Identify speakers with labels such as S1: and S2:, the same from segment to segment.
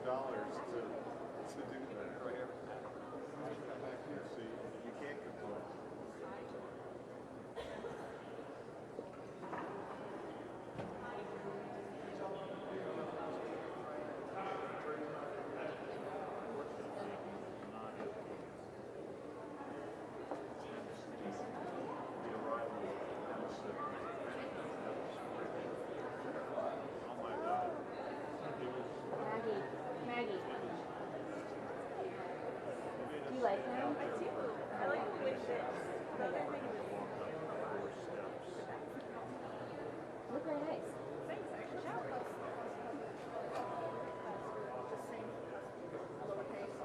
S1: to do that. Come back here, see, you can't complain.
S2: Maggie. Do you like him?
S3: I do. I like the way she is.
S2: Look very nice.
S3: Thanks, actually. That was the same lowercase.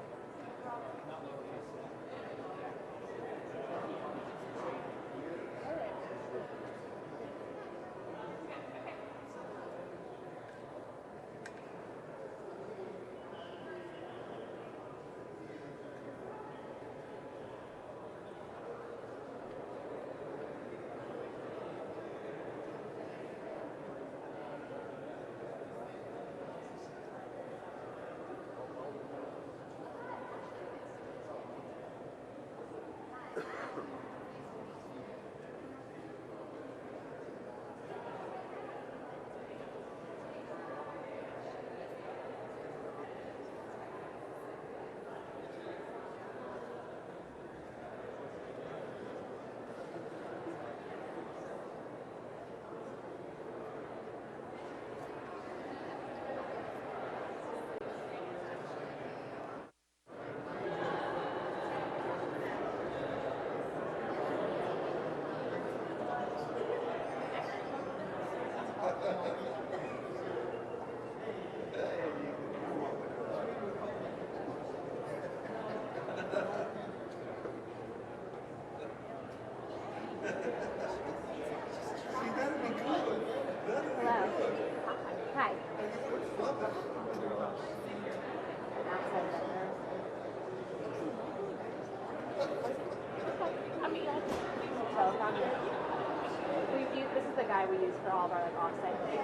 S2: This is the guy we use for all of our like offsite things.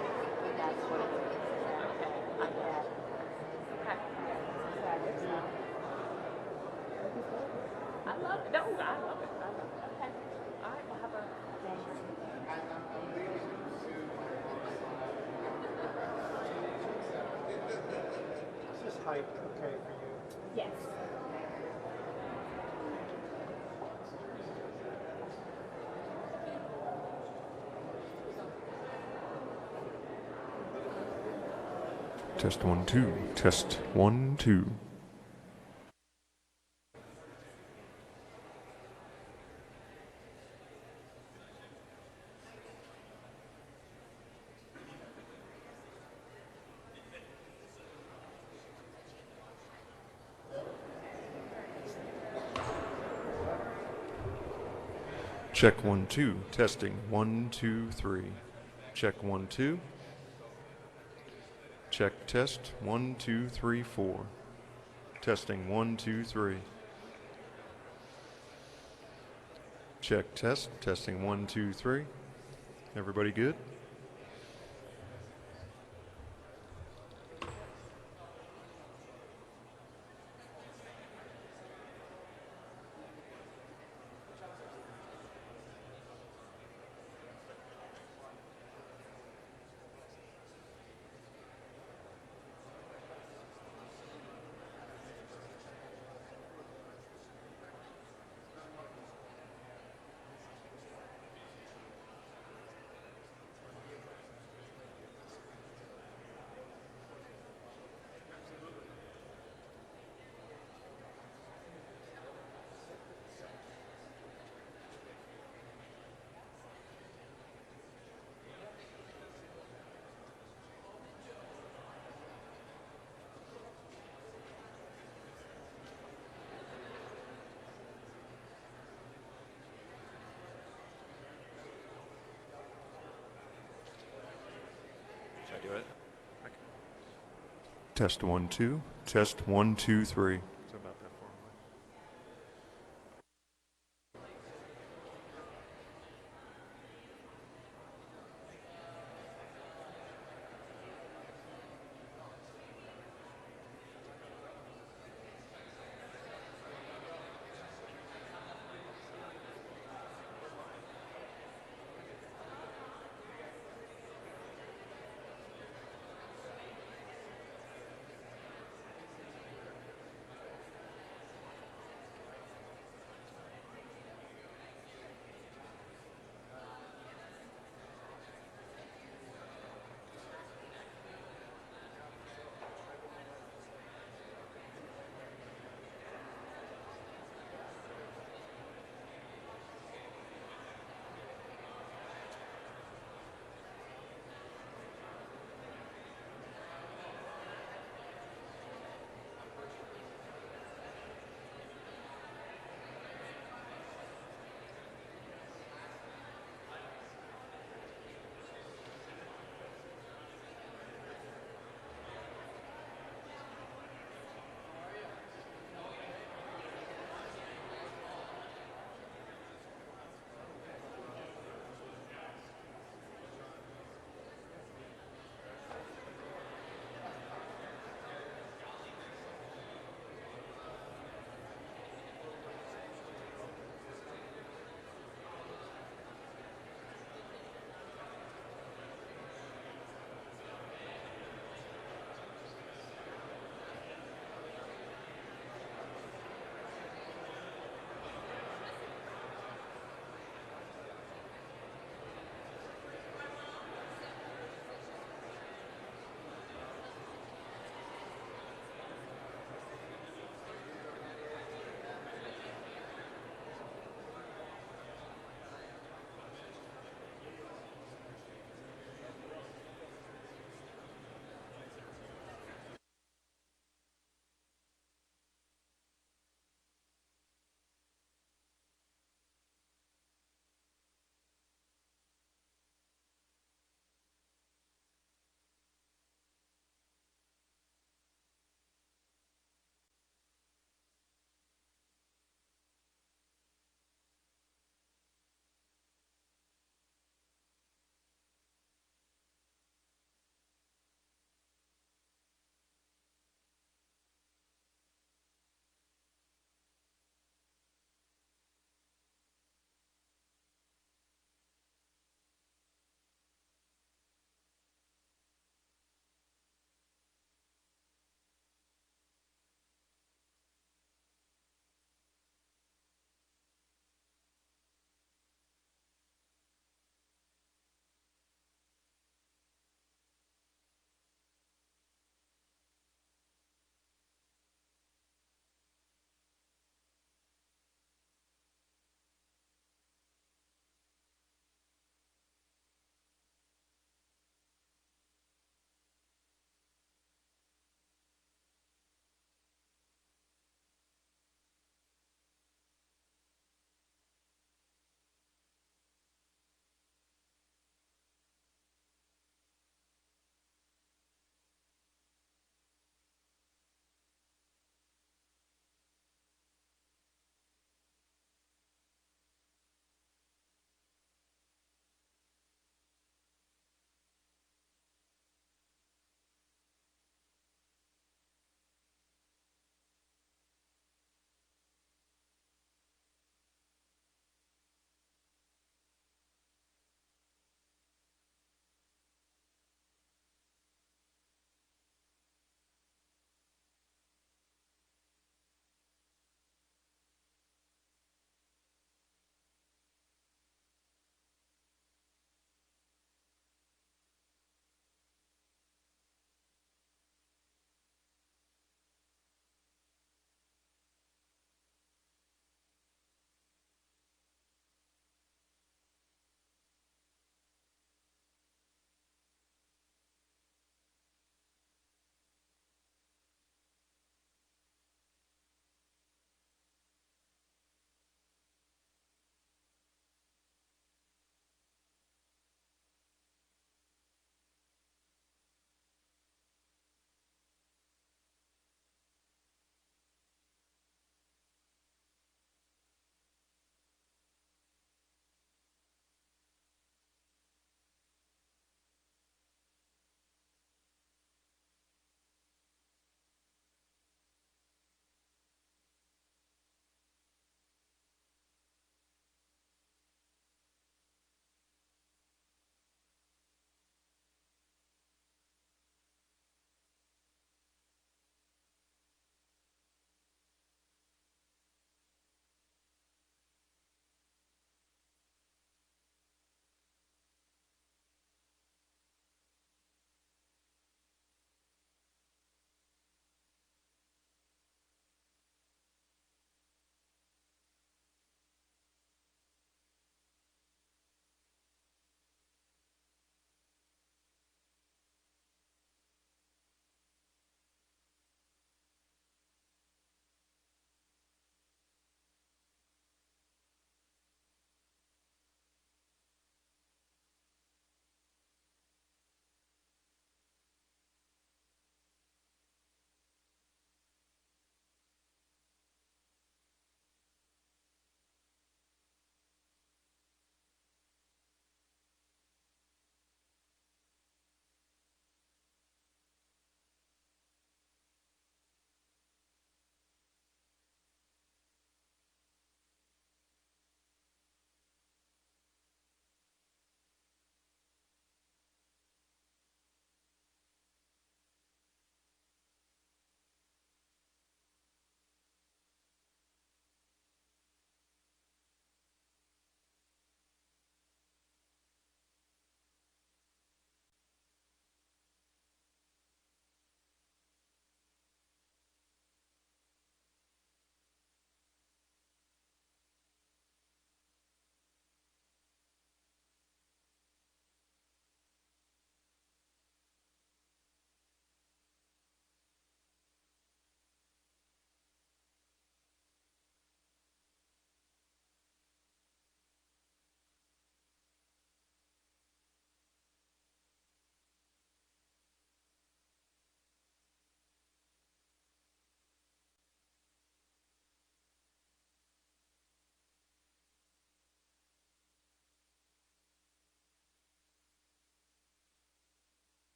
S2: That's what it is. Okay.
S3: I love it. No, I love it. Okay. All right, we'll have a...
S1: Is this height okay for you?
S2: Yes.
S4: Test 1 2. Test 1 2. Check 1 2. Testing 1 2 3. Check 1 2. Check test 1 2 3 4. Testing 1 2 3. Check test. Testing 1 2 3. Everybody good?
S5: Do it.
S4: Test 1 2. Test 1 2 3.
S5: It's about that far away.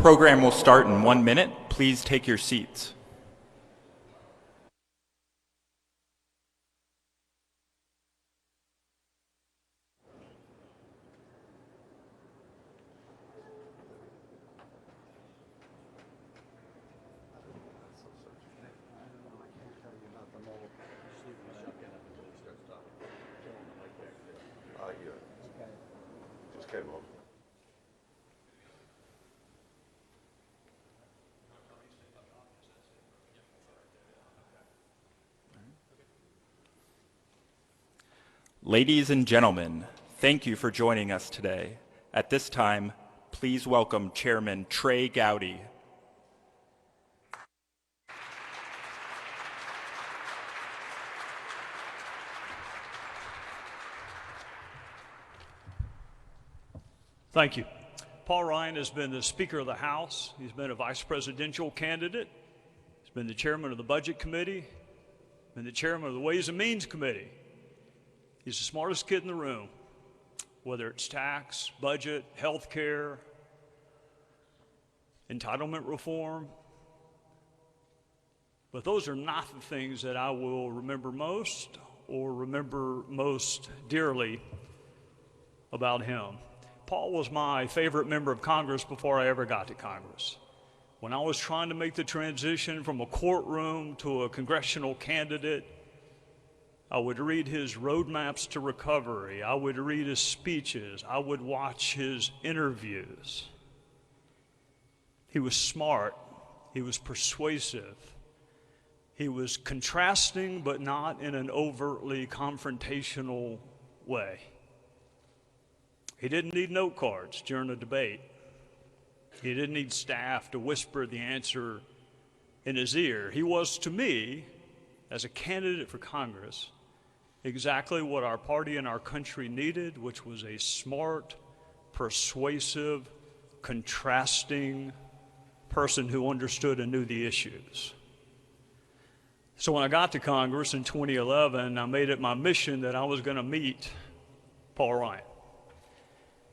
S5: program will start in 1 minute. Please take your seats.
S1: Just came on.
S5: Ladies and gentlemen, thank you for joining us today. At this time, please welcome Chairman Trey Gowdy.
S6: Thank you. Paul Ryan has been the Speaker of the House. He's been a vice presidential candidate. He's been the chairman of the Budget Committee, been the chairman of the Ways and Means Committee. He's the smartest kid in the room, whether it's tax, budget, health care, entitlement reform. But those are not the things that I will remember most or remember most dearly about him. Paul was my favorite member of Congress before I ever got to Congress. When I was trying to make the transition from a courtroom to a congressional candidate, I would read his roadmaps to recovery. I would read his speeches. I would watch his interviews. He was smart. He was persuasive. He was contrasting, but not in an overtly confrontational way. He didn't need note cards during a debate. He didn't need staff to whisper the answer in his ear. He was, to me, as a candidate for Congress, exactly what our party and our country needed, which was a smart, persuasive, contrasting person who understood and knew the issues. So when I got to Congress in 2011, I made it my mission that I was going to meet Paul Ryan.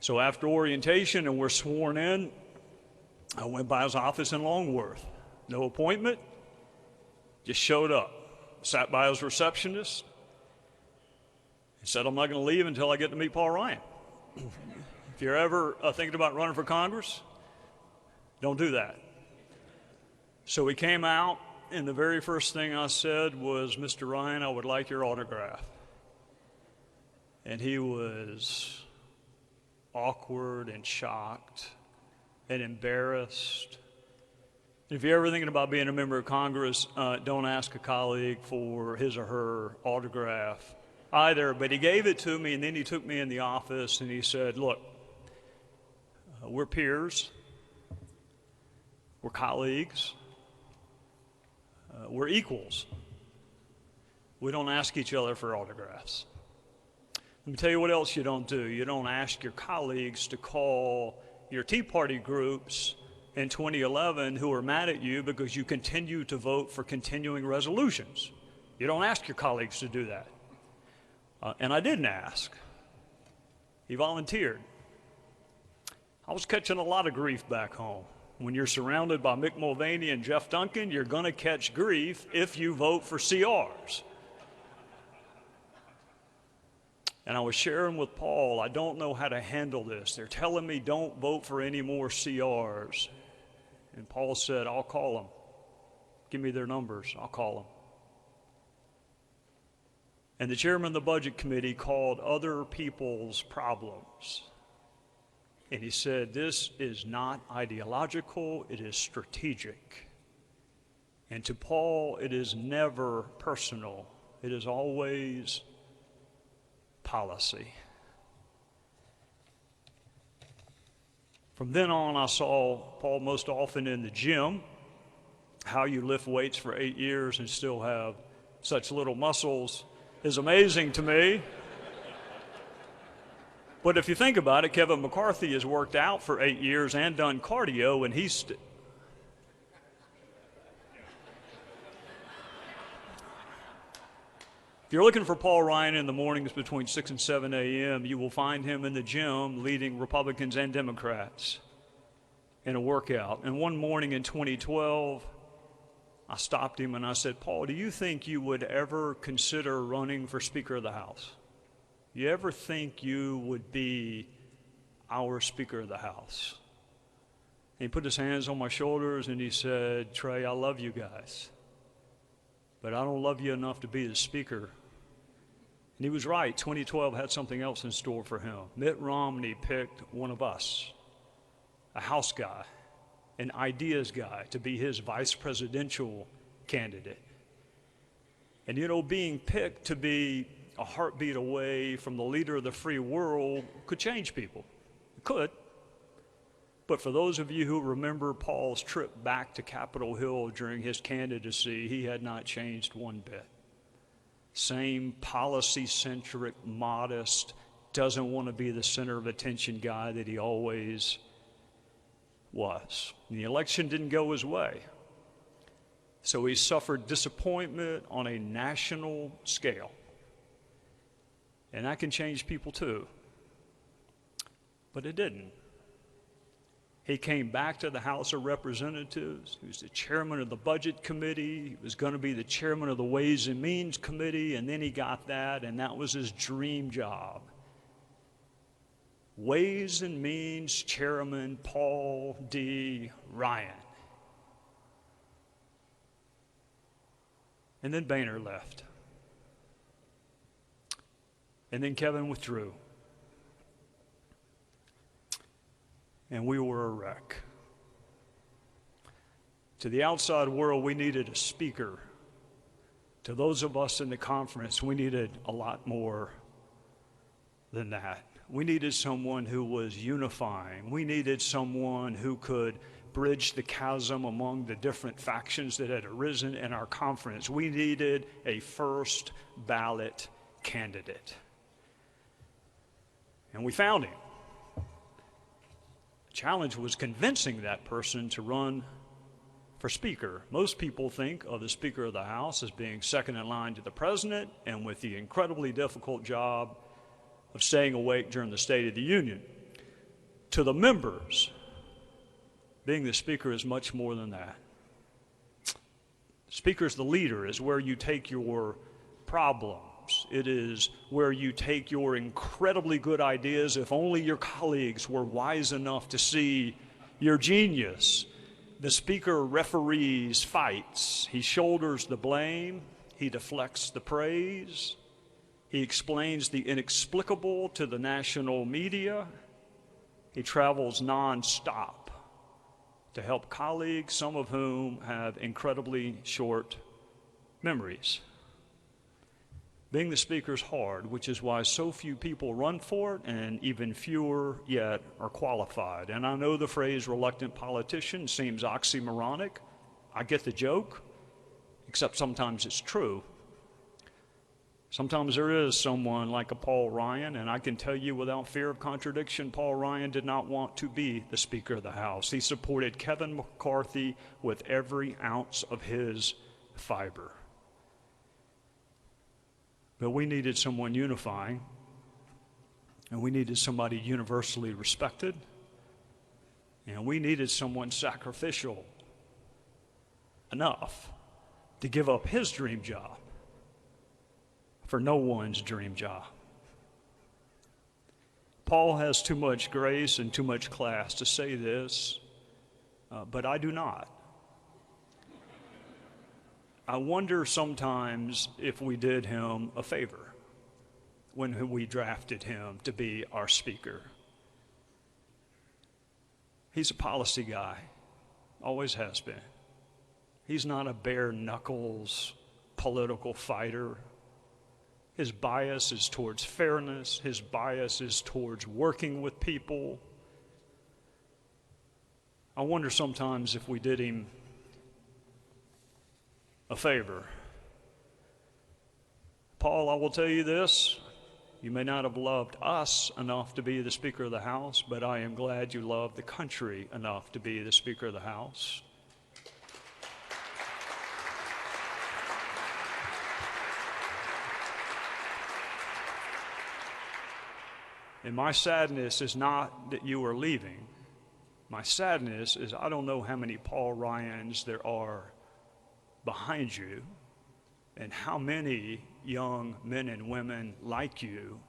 S6: So after orientation and we're sworn in, I went by his office in Longworth. No appointment, just showed up. Sat by his receptionist. He said, I'm not going to leave until I get to meet Paul Ryan. If you're ever thinking about running for Congress, don't do that. So he came out, and the very first thing I said was, Mr. Ryan, I would like your autograph. And he was awkward and shocked and embarrassed. If you're ever thinking about being a member of Congress, don't ask a colleague for his or her autograph either. But he gave it to me, and then he took me in the office and he said, look, we're peers, we're colleagues, we're equals. We don't ask each other for autographs. Let me tell you what else you don't do. You don't ask your colleagues to call your Tea Party groups in 2011 who are mad at you because you continue to vote for continuing resolutions. You don't ask your colleagues to do that. And I didn't ask. He volunteered. I was catching a lot of grief back home. When you're surrounded by Mick Mulvaney and Jeff Duncan, you're going to catch grief if you vote for CRs. And I was sharing with Paul, I don't know how to handle this. They're telling me don't vote for any more CRs. And Paul said, I'll call them. Give me their numbers. I'll call them. And the chairman of the Budget Committee called other people's problems. And he said, this is not ideological, it is strategic. And to Paul, it is never personal. It is always policy. From then on, I saw Paul most often in the gym. How you lift weights for 8 years and still have such little muscles is amazing to me. But if you think about it, Kevin McCarthy has worked out for 8 years and done cardio, and he's If you're looking for Paul Ryan in the mornings between 6 and 7 a.m., you will find him in the gym leading Republicans and Democrats. in a workout. And one morning in 2012, I stopped him and I said, Paul, do you think you would ever consider running for Speaker of the House? You ever think you would be our Speaker of the House? And he put his hands on my shoulders and he said, Trey, I love you guys, but I don't love you enough to be the Speaker. And he was right. 2012 had something else in store for him. Mitt Romney picked one of us, a House guy, an ideas guy, to be his vice presidential candidate. And you know, being picked to be a heartbeat away from the leader of the free world could change people. It could. But for those of you who remember Paul's trip back to Capitol Hill during his candidacy, he had not changed one bit. Same policy-centric, modest, doesn't want to be the center of attention guy that he always was. And the election didn't go his way. So he suffered disappointment on a national scale. And that can change people too. But it didn't. He came back to the House of Representatives. He was the chairman of the Budget Committee. He was going to be the chairman of the Ways and Means Committee, and then he got that, and that was his dream job. Ways and Means Chairman Paul D. Ryan. And then Boehner left. And then Kevin withdrew. And we were a wreck. To the outside world, we needed a speaker. To those of us in the conference, we needed a lot more than that. We needed someone who was unifying. We needed someone who could bridge the chasm among the different factions that had arisen in our conference. We needed a first ballot candidate. And we found him. The challenge was convincing that person to run for Speaker. Most people think of the Speaker of the House as being second in line to the President and with the incredibly difficult job of staying awake during the State of the Union. To the members, being the Speaker is much more than that. Speaker is the leader, is where you take your problems. It is where you take your incredibly good ideas, if only your colleagues were wise enough to see your genius. The Speaker referees fights. He shoulders the blame. He deflects the praise. He explains the inexplicable to the national media. He travels nonstop to help colleagues, some of whom have incredibly short memories. Being the Speaker is hard, which is why so few people run for it, and even fewer yet are qualified. And I know the phrase reluctant politician seems oxymoronic. I get the joke, except sometimes it's true. Sometimes there is someone like a Paul Ryan, and I can tell you without fear of contradiction, Paul Ryan did not want to be the Speaker of the House. He supported Kevin McCarthy with every ounce of his fiber. But we needed someone unifying, and we needed somebody universally respected, and we needed someone sacrificial enough to give up his dream job for no one's dream job. Paul has too much grace and too much class to say this, but I do not. I wonder sometimes if we did him a favor when we drafted him to be our Speaker. He's a policy guy, always has been. He's not a bare knuckles political fighter. His bias is towards fairness. His bias is towards working with people. I wonder sometimes if we did him a favor. Paul, I will tell you this. You may not have loved us enough to be the Speaker of the House, but I am glad you loved the country enough to be the Speaker of the House. And my sadness is not that you are leaving. My sadness is I don't know how many Paul Ryans there are behind you and how many young men and women like you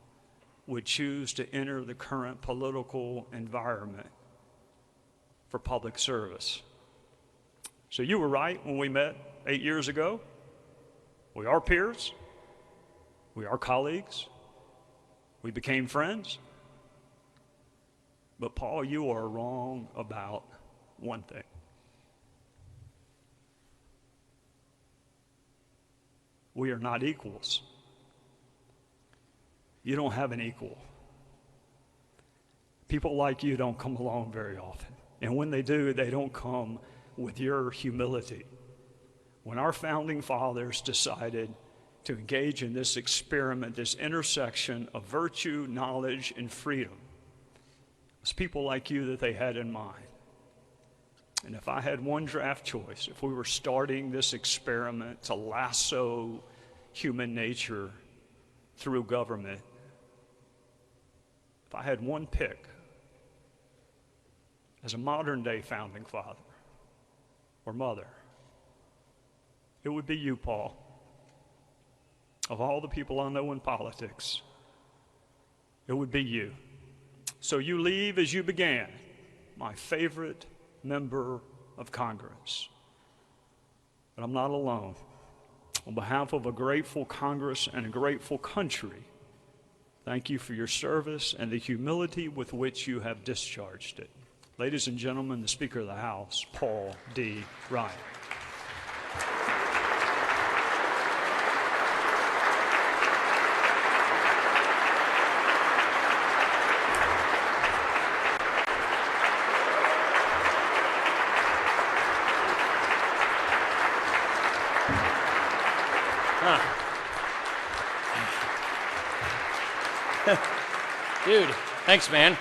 S6: would choose to enter the current political environment for public service. So you were right when we met 8 years ago. We are peers. We are colleagues. We became friends. But Paul, you are wrong about one thing. We are not equals. You don't have an equal. People like you don't come along very often. And when they do, they don't come with your humility. When our founding fathers decided to engage in this experiment, this intersection of virtue, knowledge, and freedom, it was people like you that they had in mind. And if I had one draft choice, if we were starting this experiment to lasso human nature through government, if I had one pick as a modern day founding father or mother, it would be you, Paul. Of all the people I know in politics, it would be you. So you leave as you began, my favorite member of Congress. But I'm not alone. On behalf of a grateful Congress and a grateful country, thank you for your service and the humility with which you have discharged it. Ladies and gentlemen, the Speaker of the House, Paul D. Ryan.
S7: Dude, thanks, man.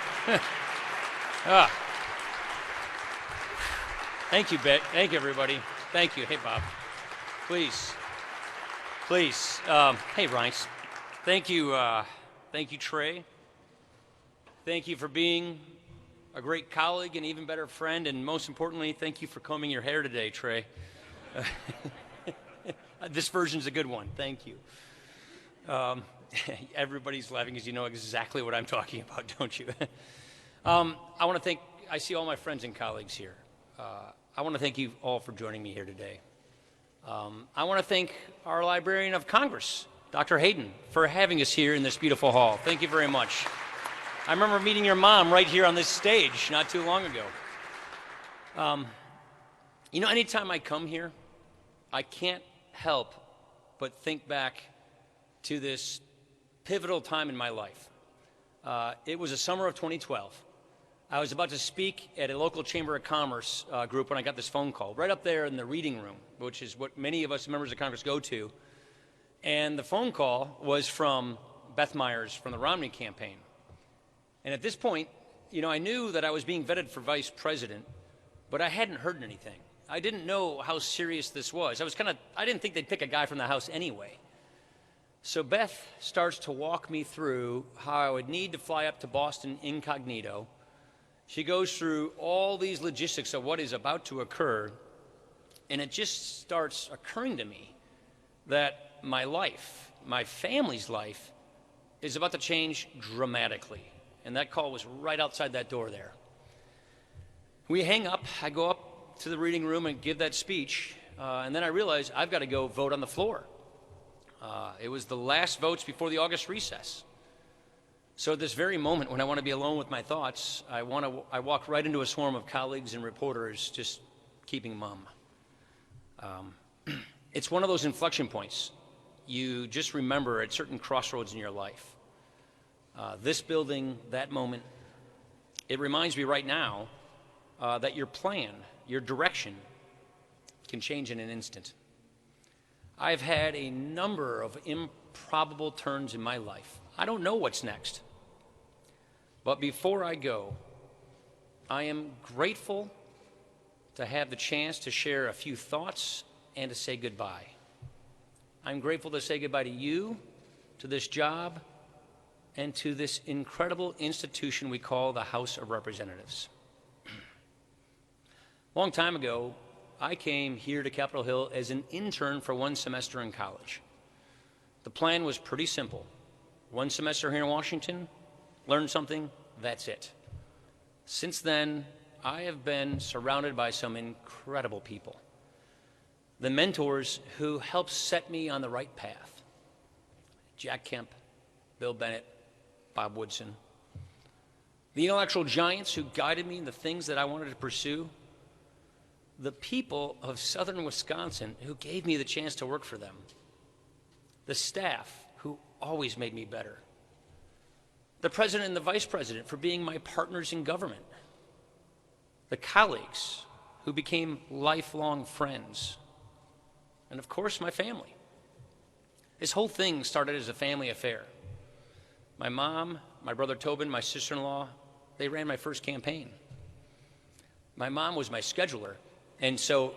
S7: Thank you, Bet. Thank you, everybody. Thank you. Hey, Bob. Please. Please. Hey, Rice. Thank you. Thank you, Trey. Thank you for being a great colleague and even better friend. And most importantly, thank you for combing your hair today, Trey. This version's a good one. Thank you. Everybody's laughing because you know exactly what I'm talking about, don't you? I want to thank, I see all my friends and colleagues here. I want to thank you all for joining me here today. I want to thank our Librarian of Congress, Dr. Hayden, for having us here in this beautiful hall. Thank you very much. I remember meeting your mom right here on this stage not too long ago. You know, anytime I come here, I can't help but think back to this pivotal time in my life. It was the summer of 2012. I was about to speak at a local Chamber of Commerce group when I got this phone call, right up there in the reading room, which is what many of us members of Congress go to. And the phone call was from Beth Myers from the Romney campaign. And at this point, you know, I knew that I was being vetted for vice president, but I hadn't heard anything. I didn't know how serious this was. I didn't think they'd pick a guy from the House anyway. So Beth starts to walk me through how I would need to fly up to Boston incognito. She goes through all these logistics of what is about to occur, and it just starts occurring to me that my life, my family's life, is about to change dramatically. And that call was right outside that door there. We hang up, I go up to the reading room and give that speech, and then I realize I've got to go vote on the floor. It was the last votes before the August recess. So at this very moment when I want to be alone with my thoughts, I walk right into a swarm of colleagues and reporters just keeping mum. It's one of those inflection points you just remember at certain crossroads in your life. This building, that moment, it reminds me right now that your plan, your direction can change in an instant. I've had a number of improbable turns in my life. I don't know what's next. But before I go, I am grateful to have the chance to share a few thoughts and to say goodbye. I'm grateful to say goodbye to you, to this job, and to this incredible institution we call the House of Representatives. Long time ago, I came here to Capitol Hill as an intern for 1 semester in college. The plan was pretty simple. 1 semester here in Washington, learn something, that's it. Since then, I have been surrounded by some incredible people. The mentors who helped set me on the right path. Jack Kemp, Bill Bennett, Bob Woodson. The intellectual giants who guided me in the things that I wanted to pursue. The people of southern Wisconsin who gave me the chance to work for them. The staff who always made me better. The president and the vice president for being my partners in government. The colleagues who became lifelong friends. And of course, my family. This whole thing started as a family affair. My mom, my brother Tobin, my sister-in-law, they ran my first campaign. My mom was my scheduler, and so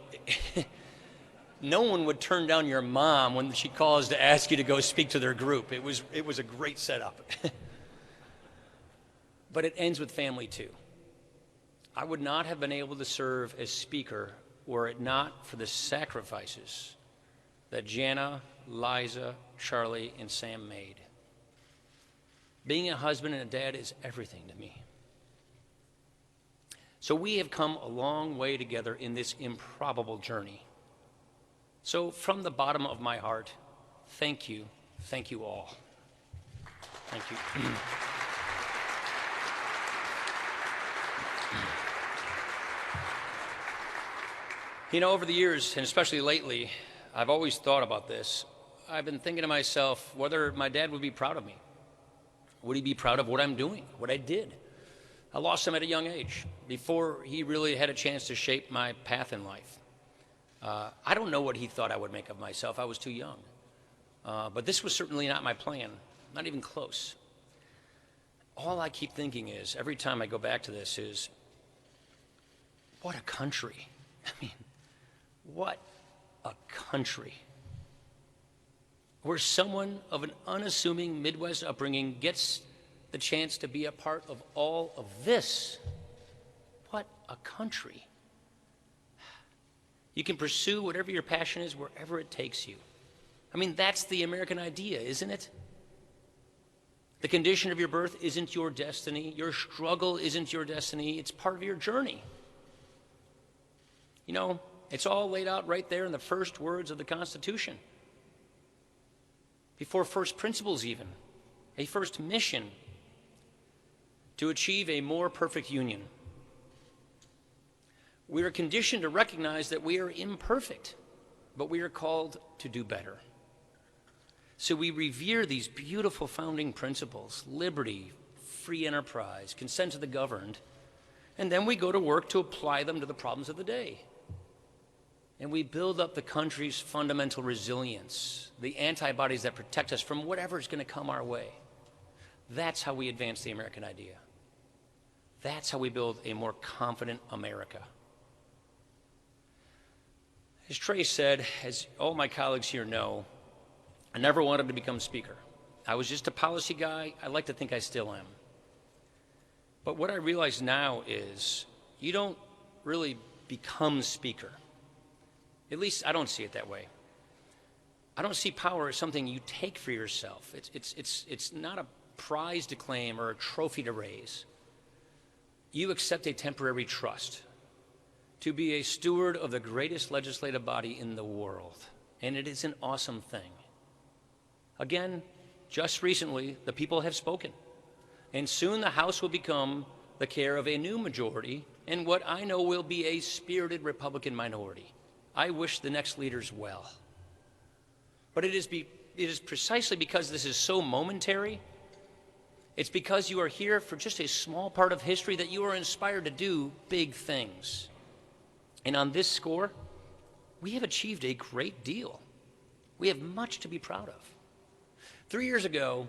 S7: no one would turn down your mom when she calls to ask you to go speak to their group. It was a great setup. But it ends with family too. I would not have been able to serve as speaker were it not for the sacrifices that Jana, Liza, Charlie, and Sam made. Being a husband and a dad is everything to me. So we have come a long way together in this improbable journey. So from the bottom of my heart, thank you all. Thank you. You know, over the years, and especially lately, I've always thought about this. I've been thinking to myself whether my dad would be proud of me. Would he be proud of what I'm doing, what I did? I lost him at a young age, before he really had a chance to shape my path in life. I don't know what he thought I would make of myself. I was too young. But this was certainly not my plan, not even close. All I keep thinking is, every time I go back to this, is what a country. I mean, what a country. Where someone of an unassuming Midwest upbringing gets the chance to be a part of all of this. What a country. You can pursue whatever your passion is wherever it takes you. I mean, that's the American idea, isn't it? The condition of your birth isn't your destiny. Your struggle isn't your destiny. It's part of your journey. You know, it's all laid out right there in the first words of the Constitution. Before first principles even, a first mission to achieve a more perfect union. We are conditioned to recognize that we are imperfect, but we are called to do better. So we revere these beautiful founding principles: liberty, free enterprise, consent to the governed, and then we go to work to apply them to the problems of the day. And we build up the country's fundamental resilience, the antibodies that protect us from whatever is going to come our way. That's how we advance the American idea. That's how we build a more confident America. As Trey said, as all my colleagues here know, I never wanted to become speaker. I was just a policy guy. I like to think I still am. But what I realize now is you don't really become speaker. At least I don't see it that way. I don't see power as something you take for yourself. It's not a prize to claim or a trophy to raise. You accept a temporary trust to be a steward of the greatest legislative body in the world. And it is an awesome thing. Again, just recently, the people have spoken. And soon the House will become the care of a new majority and what I know will be a spirited Republican minority. I wish the next leaders well. But it is precisely because this is so momentary, it's because you are here for just a small part of history that you are inspired to do big things. And on this score, we have achieved a great deal. We have much to be proud of. 3 years ago,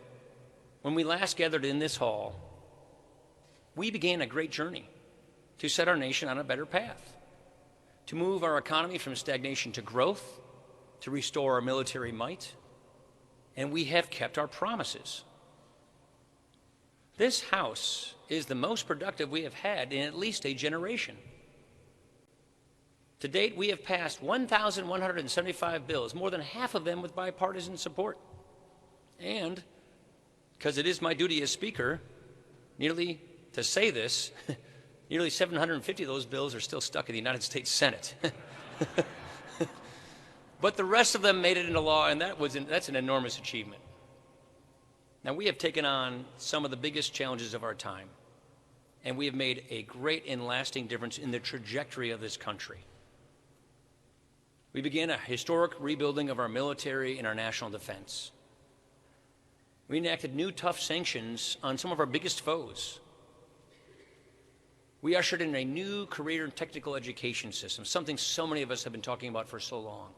S7: when we last gathered in this hall, we began a great journey to set our nation on a better path, to move our economy from stagnation to growth, to restore our military might, and we have kept our promises. This House is the most productive we have had in at least a generation. To date, we have passed 1,175 bills, more than half of them with bipartisan support. And, because it is my duty as Speaker, nearly 750 of those bills are still stuck in the United States Senate. But the rest of them made it into law, and that's an enormous achievement. Now, we have taken on some of the biggest challenges of our time, and we have made a great and lasting difference in the trajectory of this country. We began a historic rebuilding of our military and our national defense. We enacted new tough sanctions on some of our biggest foes. We ushered in a new career and technical education system, something so many of us have been talking about for so long.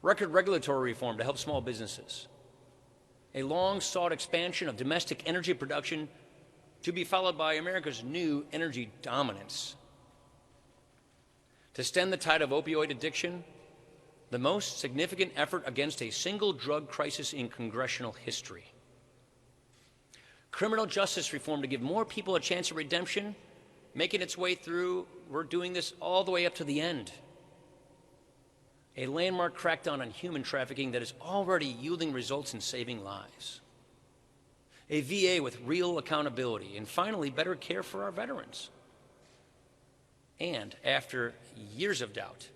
S7: Record regulatory reform to help small businesses. A long-sought expansion of domestic energy production to be followed by America's new energy dominance. To stem the tide of opioid addiction, the most significant effort against a single drug crisis in congressional history. Criminal justice reform to give more people a chance at redemption, making its way through. We're doing this all the way up to the end. A landmark crackdown on human trafficking that is already yielding results in saving lives. A VA with real accountability, and finally, better care for our veterans. And after years of doubt,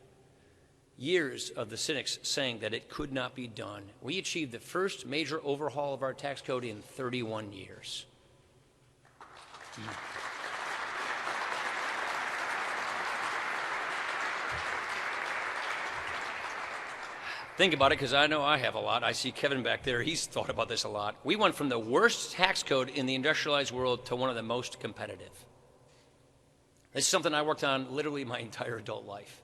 S7: years of the cynics saying that it could not be done, we achieved the first major overhaul of our tax code in 31 years. Think about it, because I know I have a lot. I see Kevin back there. He's thought about this a lot. We went from the worst tax code in the industrialized world to one of the most competitive. This is something I worked on literally my entire adult life.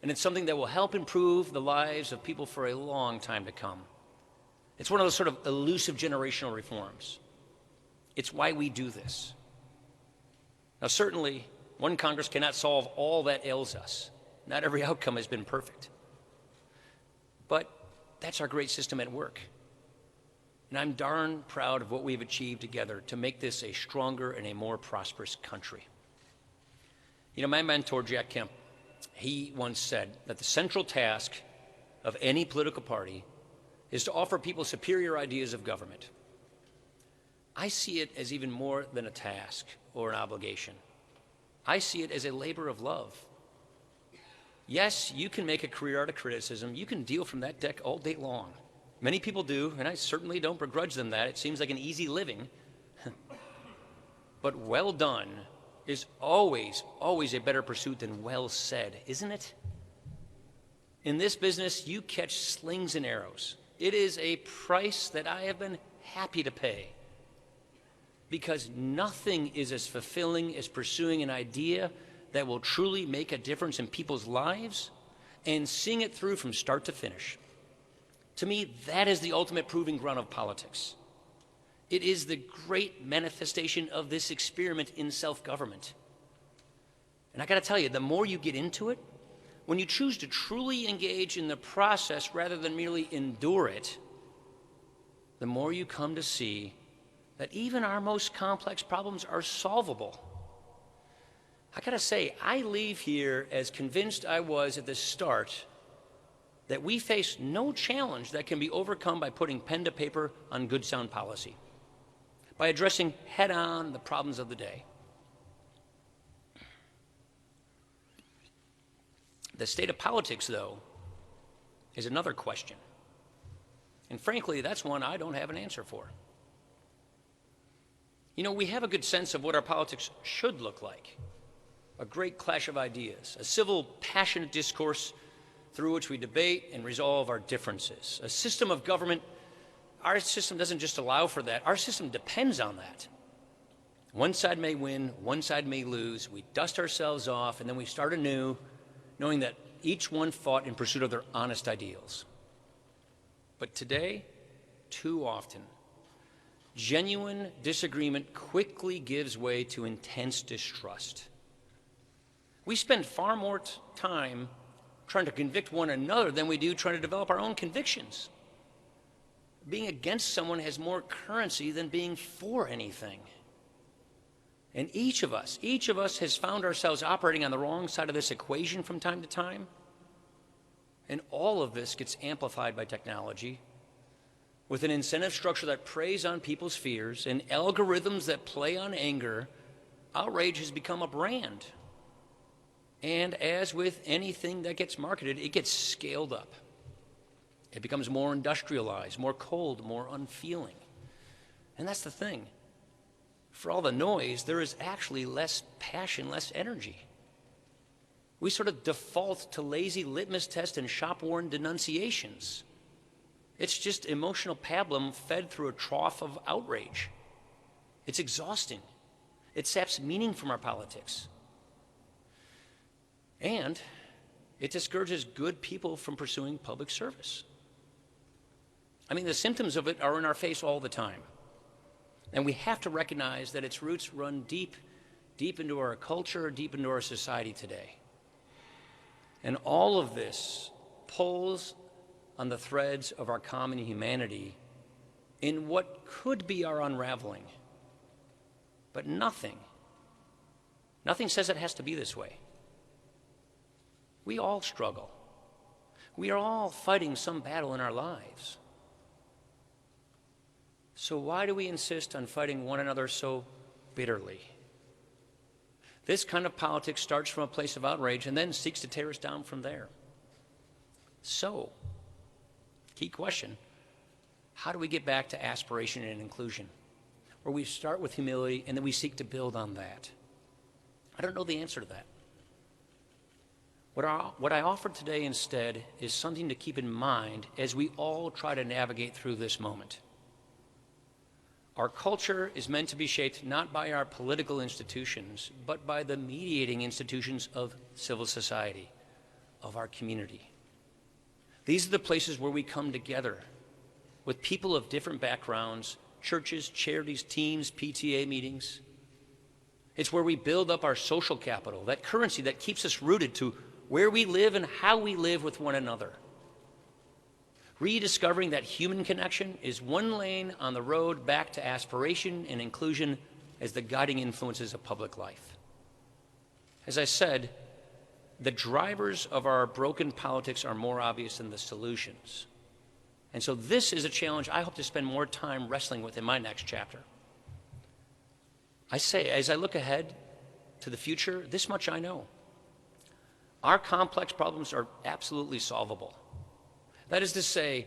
S7: And it's something that will help improve the lives of people for a long time to come. It's one of those sort of elusive generational reforms. It's why we do this. Now, certainly, one Congress cannot solve all that ails us. Not every outcome has been perfect. But that's our great system at work. And I'm darn proud of what we've achieved together to make this a stronger and a more prosperous country. You know, my mentor, Jack Kemp, he once said that the central task of any political party is to offer people superior ideas of government. I see it as even more than a task or an obligation. I see it as a labor of love. Yes, you can make a career out of criticism. You can deal from that deck all day long. Many people do, and I certainly don't begrudge them that. It seems like an easy living. But well done is always, always a better pursuit than well said, isn't it? In this business, you catch slings and arrows. It is a price that I have been happy to pay, because nothing is as fulfilling as pursuing an idea that will truly make a difference in people's lives and seeing it through from start to finish. To me, that is the ultimate proving ground of politics. It is the great manifestation of this experiment in self-government. And I gotta tell you, the more you get into it, when you choose to truly engage in the process rather than merely endure it, the more you come to see that even our most complex problems are solvable. I gotta say, I leave here as convinced I was at the start that we face no challenge that can be overcome by putting pen to paper on good sound policy, by addressing head-on the problems of the day. The state of politics, though, is another question. And frankly, that's one I don't have an answer for. You know, we have a good sense of what our politics should look like. A great clash of ideas, a civil, passionate discourse through which we debate and resolve our differences. A system of government, our system doesn't just allow for that, our system depends on that. One side may win, one side may lose, we dust ourselves off, and then we start anew, knowing that each one fought in pursuit of their honest ideals. But today, too often, genuine disagreement quickly gives way to intense distrust. We spend far more time trying to convict one another than we do trying to develop our own convictions. Being against someone has more currency than being for anything. And each of us has found ourselves operating on the wrong side of this equation from time to time. And all of this gets amplified by technology, with an incentive structure that preys on people's fears and algorithms that play on anger. Outrage has become a brand. And as with anything that gets marketed, it gets scaled up. It becomes more industrialized, more cold, more unfeeling. And that's the thing. For all the noise, there is actually less passion, less energy. We sort of default to lazy litmus tests and shop-worn denunciations. It's just emotional pablum fed through a trough of outrage. It's exhausting. It saps meaning from our politics. And it discourages good people from pursuing public service. I mean, the symptoms of it are in our face all the time. And we have to recognize that its roots run deep, deep into our culture, deep into our society today. And all of this pulls on the threads of our common humanity in what could be our unraveling. But nothing says it has to be this way. We all struggle. We are all fighting some battle in our lives. So why do we insist on fighting one another so bitterly? This kind of politics starts from a place of outrage and then seeks to tear us down from there. So, key question, how do we get back to aspiration and inclusion, where we start with humility and then we seek to build on that? I don't know the answer to that. What I offer today instead is something to keep in mind as we all try to navigate through this moment. Our culture is meant to be shaped not by our political institutions, but by the mediating institutions of civil society, of our community. These are the places where we come together with people of different backgrounds, churches, charities, teams, PTA meetings. It's where we build up our social capital, that currency that keeps us rooted to where we live and how we live with one another. Rediscovering that human connection is one lane on the road back to aspiration and inclusion as the guiding influences of public life. As I said, the drivers of our broken politics are more obvious than the solutions. And so this is a challenge I hope to spend more time wrestling with in my next chapter. I say, as I look ahead to the future, this much I know. Our complex problems are absolutely solvable. That is to say,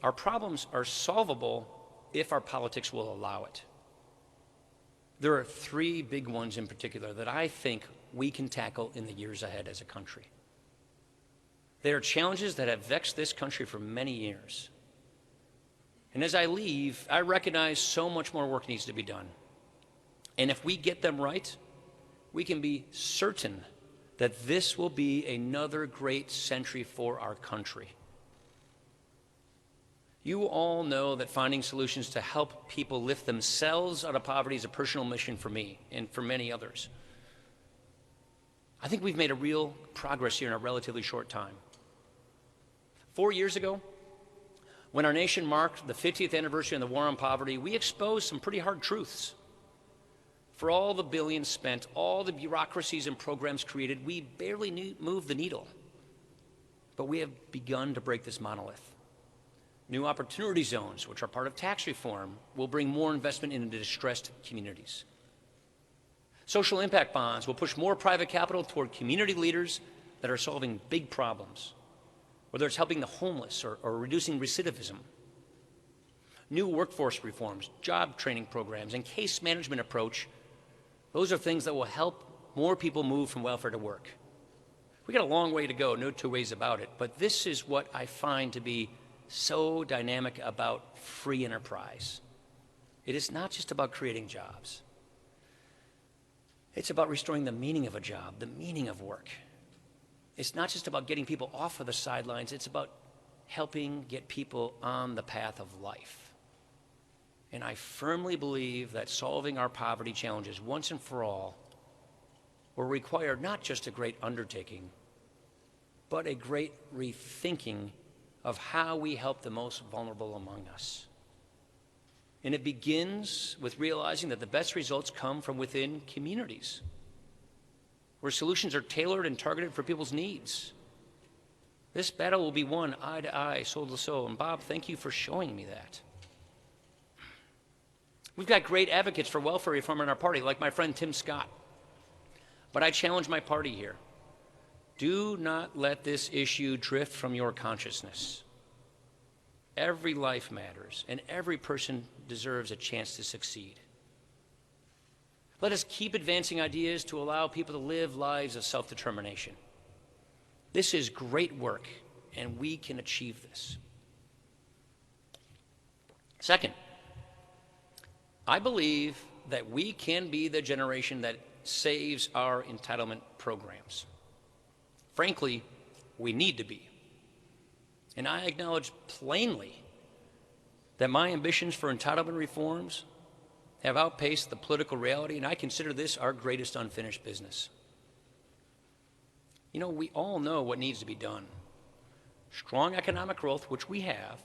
S7: our problems are solvable if our politics will allow it. There are three big ones in particular that I think we can tackle in the years ahead as a country. They are challenges that have vexed this country for many years. And as I leave, I recognize so much more work needs to be done. And if we get them right, we can be certain that this will be another great century for our country. You all know that finding solutions to help people lift themselves out of poverty is a personal mission for me and for many others. I think we've made a real progress here in a relatively short time. 4 years ago, when our nation marked the 50th anniversary of the war on poverty, we exposed some pretty hard truths. For all the billions spent, all the bureaucracies and programs created, we barely moved the needle. But we have begun to break this monolith. New opportunity zones, which are part of tax reform, will bring more investment into distressed communities. Social impact bonds will push more private capital toward community leaders that are solving big problems, whether it's helping the homeless or reducing recidivism. New workforce reforms, job training programs, and case management approach, those are things that will help more people move from welfare to work. We got a long way to go, no two ways about it, but this is what I find to be so dynamic about free enterprise. It is not just about creating jobs. It's about restoring the meaning of a job, the meaning of work. It's not just about getting people off of the sidelines, it's about helping get people on the path of life. And I firmly believe that solving our poverty challenges once and for all will require not just a great undertaking, but a great rethinking of how we help the most vulnerable among us. And it begins with realizing that the best results come from within communities, where solutions are tailored and targeted for people's needs. This battle will be won eye to eye, soul to soul. And Bob, thank you for showing me that. We've got great advocates for welfare reform in our party, like my friend Tim Scott. But I challenge my party here. Do not let this issue drift from your consciousness. Every life matters, and every person deserves a chance to succeed. Let us keep advancing ideas to allow people to live lives of self-determination. This is great work, and we can achieve this. Second, I believe that we can be the generation that saves our entitlement programs. Frankly, we need to be. And I acknowledge plainly that my ambitions for entitlement reforms have outpaced the political reality, and I consider this our greatest unfinished business. You know, we all know what needs to be done. Strong economic growth, which we have,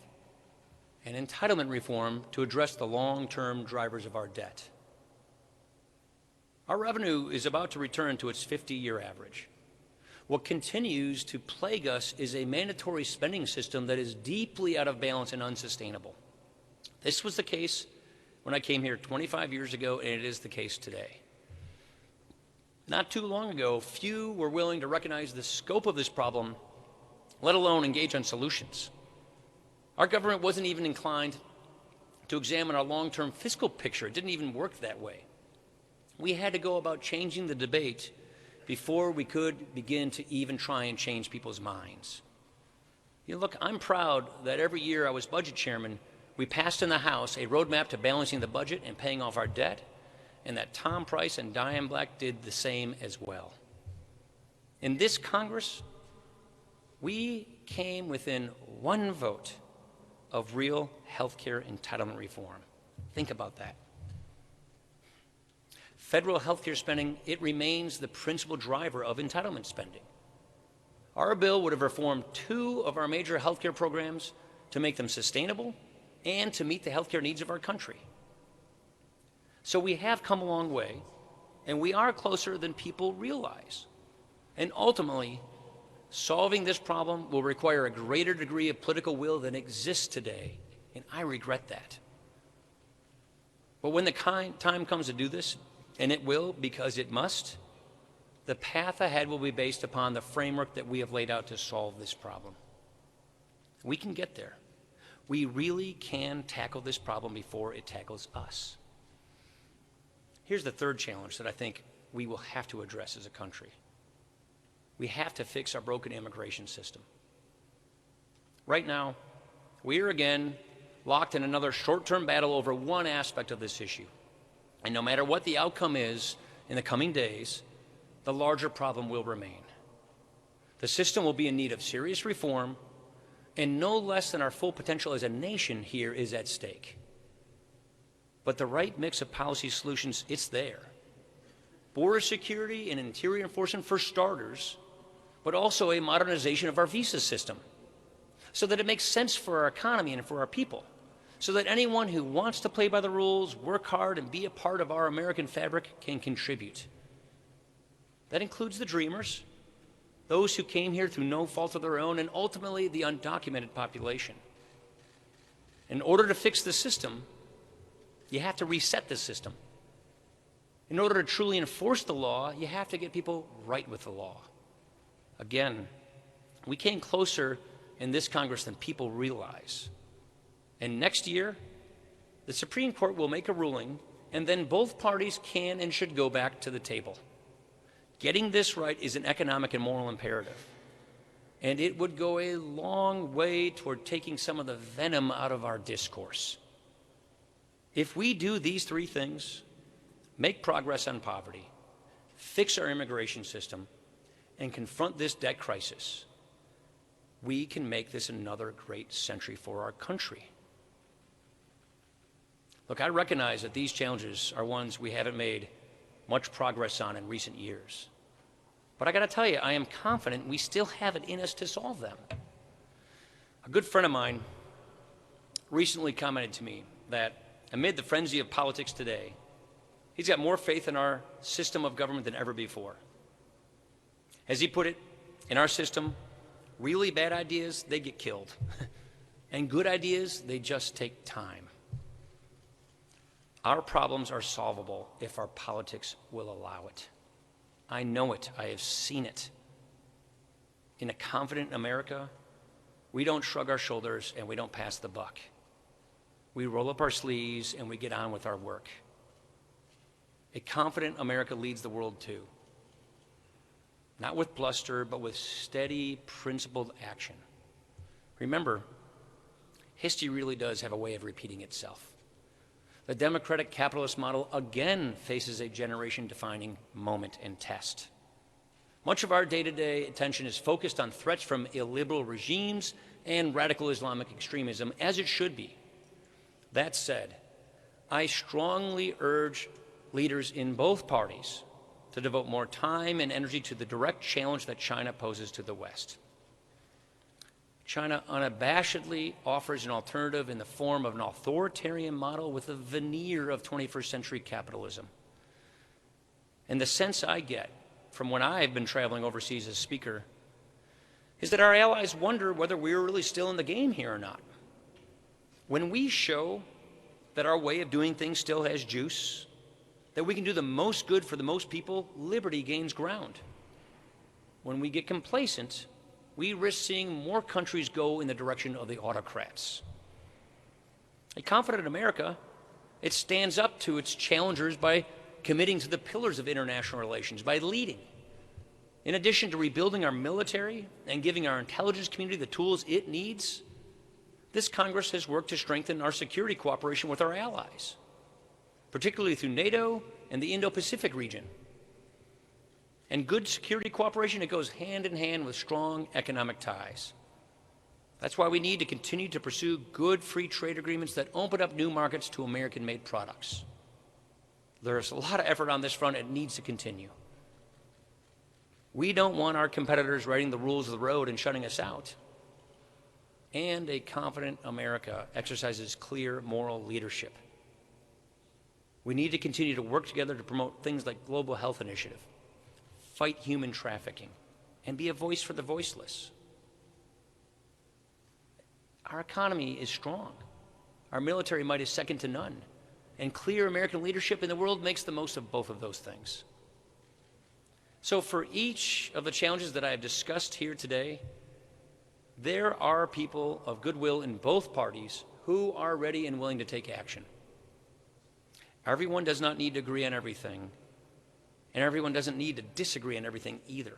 S7: and entitlement reform to address the long-term drivers of our debt. Our revenue is about to return to its 50-year average. What continues to plague us is a mandatory spending system that is deeply out of balance and unsustainable. This was the case when I came here 25 years ago, and it is the case today. Not too long ago, few were willing to recognize the scope of this problem, let alone engage on solutions. Our government wasn't even inclined to examine our long-term fiscal picture. It didn't even work that way. We had to go about changing the debate before we could begin to even try and change people's minds. You know, look, I'm proud that every year I was budget chairman, we passed in the House a roadmap to balancing the budget and paying off our debt, and that Tom Price and Diane Black did the same as well. In this Congress, we came within one vote of real healthcare entitlement reform. Think about that. Federal healthcare spending, it remains the principal driver of entitlement spending. Our bill would have reformed 2 of our major healthcare programs to make them sustainable and to meet the healthcare needs of our country. So we have come a long way, and we are closer than people realize. And ultimately, solving this problem will require a greater degree of political will than exists today, and I regret that. But when the time comes to do this, and it will because it must, the path ahead will be based upon the framework that we have laid out to solve this problem. We can get there. We really can tackle this problem before it tackles us. Here's the third challenge that I think we will have to address as a country. We have to fix our broken immigration system. Right now, we are again locked in another short-term battle over one aspect of this issue. And no matter what the outcome is in the coming days, the larger problem will remain. The system will be in need of serious reform, and no less than our full potential as a nation here is at stake. But the right mix of policy solutions, it's there. Border security and interior enforcement for starters, but also a modernization of our visa system so that it makes sense for our economy and for our people, so that anyone who wants to play by the rules, work hard, and be a part of our American fabric can contribute. That includes the dreamers, those who came here through no fault of their own, and ultimately the undocumented population. In order to fix the system, you have to reset the system. In order to truly enforce the law, you have to get people right with the law. Again, we came closer in this Congress than people realize. And next year, the Supreme Court will make a ruling, and then both parties can and should go back to the table. Getting this right is an economic and moral imperative, and it would go a long way toward taking some of the venom out of our discourse. If we do these 3 things, make progress on poverty, fix our immigration system, and confront this debt crisis, we can make this another great century for our country. Look, I recognize that these challenges are ones we haven't made much progress on in recent years. But I got to tell you, I am confident we still have it in us to solve them. A good friend of mine recently commented to me that amid the frenzy of politics today, he's got more faith in our system of government than ever before. As he put it, in our system, really bad ideas, they get killed. And good ideas, they just take time. Our problems are solvable if our politics will allow it. I know it. I have seen it. In a confident America, we don't shrug our shoulders and we don't pass the buck. We roll up our sleeves and we get on with our work. A confident America leads the world too. Not with bluster, but with steady, principled action. Remember, history really does have a way of repeating itself. The democratic capitalist model again faces a generation-defining moment and test. Much of our day-to-day attention is focused on threats from illiberal regimes and radical Islamic extremism, as it should be. That said, I strongly urge leaders in both parties to devote more time and energy to the direct challenge that China poses to the West. China unabashedly offers an alternative in the form of an authoritarian model with a veneer of 21st century capitalism. And the sense I get from when I've been traveling overseas as speaker is that our allies wonder whether we're really still in the game here or not. When we show that our way of doing things still has juice, that we can do the most good for the most people, liberty gains ground. When we get complacent, we risk seeing more countries go in the direction of the autocrats. A confident America, it stands up to its challengers by committing to the pillars of international relations, by leading. In addition to rebuilding our military and giving our intelligence community the tools it needs, this Congress has worked to strengthen our security cooperation with our allies, particularly through NATO and the Indo-Pacific region. And good security cooperation, it goes hand in hand with strong economic ties. That's why we need to continue to pursue good free trade agreements that open up new markets to American-made products. There's a lot of effort on this front. It needs to continue. We don't want our competitors writing the rules of the road and shutting us out. And a confident America exercises clear moral leadership. We need to continue to work together to promote things like Global Health Initiative, fight human trafficking, and be a voice for the voiceless. Our economy is strong. Our military might is second to none. And clear American leadership in the world makes the most of both of those things. So for each of the challenges that I have discussed here today, there are people of goodwill in both parties who are ready and willing to take action. Everyone does not need to agree on everything, and everyone doesn't need to disagree on everything either.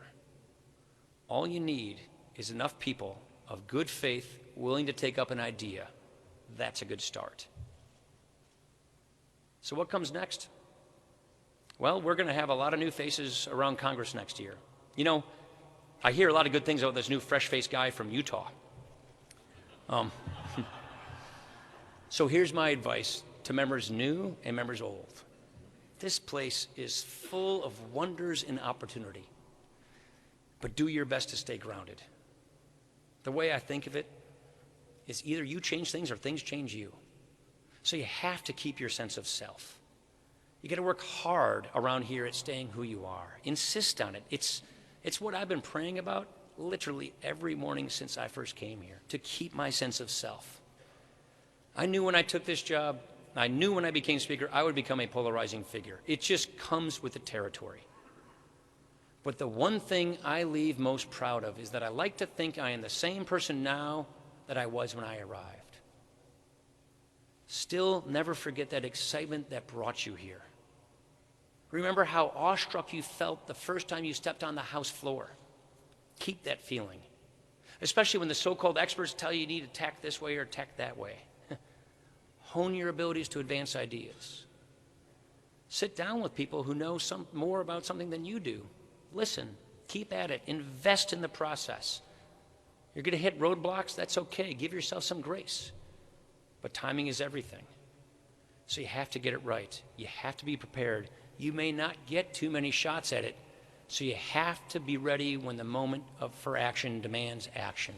S7: All you need is enough people of good faith willing to take up an idea. That's a good start. So what comes next? Well, we're going to have a lot of new faces around Congress next year. You know, I hear a lot of good things about this new fresh-faced guy from Utah. So here's my advice to members new and members old. This place is full of wonders and opportunity, but do your best to stay grounded. The way I think of it is either you change things or things change you. So you have to keep your sense of self. You got to work hard around here at staying who you are. Insist on it. It's what I've been praying about literally every morning since I first came here, to keep my sense of self. I knew when I took this job, I knew when I became speaker, I would become a polarizing figure. It just comes with the territory. But the one thing I leave most proud of is that I like to think I am the same person now that I was when I arrived. Still, never forget that excitement that brought you here. Remember how awestruck you felt the first time you stepped on the House floor. Keep that feeling, especially when the so-called experts tell you need to tack this way or tack that way. Hone your abilities to advance ideas. Sit down with people who know more about something than you do. Listen, keep at it, invest in the process. You're going to hit roadblocks, that's okay. Give yourself some grace. But timing is everything. So you have to get it right. You have to be prepared. You may not get too many shots at it, so you have to be ready when the moment for action demands action.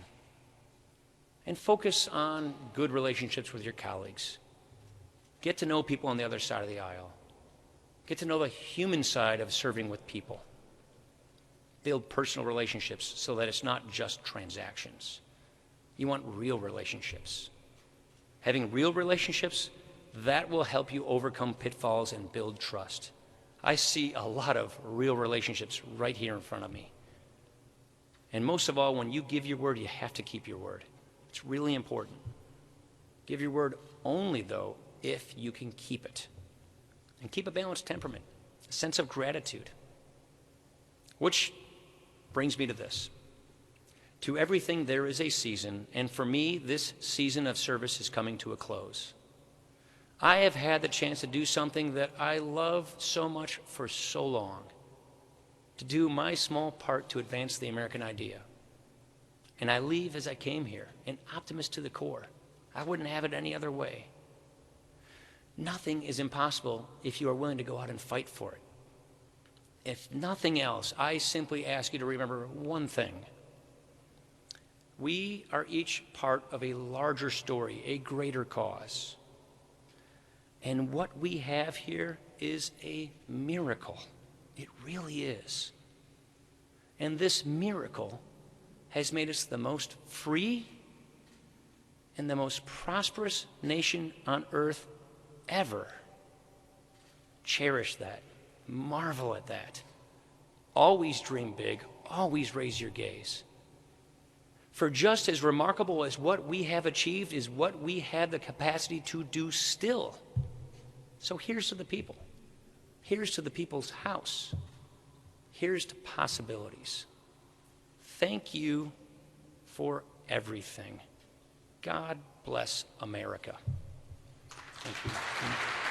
S7: And focus on good relationships with your colleagues. Get to know people on the other side of the aisle. Get to know the human side of serving with people. Build personal relationships so that it's not just transactions. You want real relationships. Having real relationships, that will help you overcome pitfalls and build trust. I see a lot of real relationships right here in front of me. And most of all, when you give your word, you have to keep your word. It's really important. Give your word only, though, if you can keep it. And keep a balanced temperament, a sense of gratitude. Which brings me to this. To everything there is a season, and for me, this season of service is coming to a close. I have had the chance to do something that I love so much for so long, to do my small part to advance the American idea. And I leave as I came here, an optimist to the core. I wouldn't have it any other way. Nothing is impossible if you are willing to go out and fight for it. If nothing else, I simply ask you to remember one thing. We are each part of a larger story, a greater cause. And what we have here is a miracle. It really is. And this miracle has made us the most free and the most prosperous nation on earth ever. Cherish that. Marvel at that. Always dream big. Always raise your gaze. For just as remarkable as what we have achieved is what we have the capacity to do still. So here's to the people. Here's to the people's house. Here's to possibilities. Thank you for everything. God bless America. Thank you.